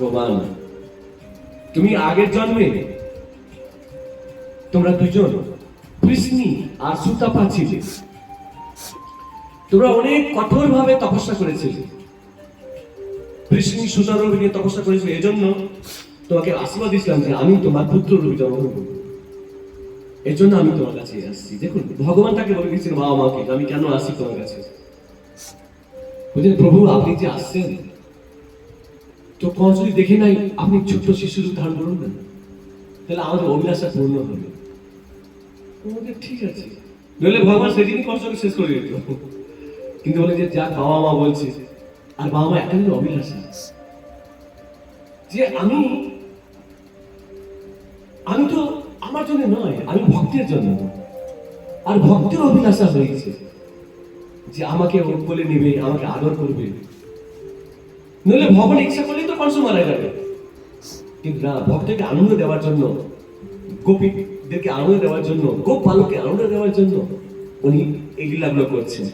ভগবান, তুমি আগের জন্মে তোমরা দুজন কৃষ্ণী আর সুতাপা ছিলে, তোমরা অনেক কঠোর ভাবে তপস্যা করেছিলে। কৃষ্ণী সুতার রূপে নিয়ে তপস্যা করেছিল, এজন্য তোমাকে আশীর্বাদ দিয়েছিলাম যে আমি তোমার পুত্র রূপে জন্মগ্রহণ করব। এর জন্য আমি তোমার কাছে আসছি। দেখুন, ভগবান তাকে বলে দিয়েছেন বাবা মাকে, আমি কেন আসি তোমার কাছে। বুঝলেন প্রভু, আপনি যে আসছেন তো কনসুলি দেখে নাই আপনি ছোট্ট শিশুর ধারণ করুন না, তাহলে আমাদের অভিলাষা পূর্ণ হবে। ঠিক আছে, নইলে ভগবান সেদিনই কষ্টকে শেষ করে দিত। কিন্তু বলে যে যা বাবা মা বলছে, আর বাবা মা একটা অভিলাষা যে আমি তো আমার জন্য নয়, আমি ভক্তের জন্য। আর ভক্তের অভিলাষা হয়েছে যে আমাকে ওর কোলে নেবে, আমাকে আদর করবে। নইলে ভগবান ইচ্ছা করলেই তো কনসু মারা যাবে। কিন্তু না, ভক্তকে আনন্দ দেওয়ার জন্য, গোপীদেরকে আনন্দ দেওয়ার জন্য, গোপ বালককে আনন্দ দেওয়ার জন্য উনি এই লীলাগুলো করছেন।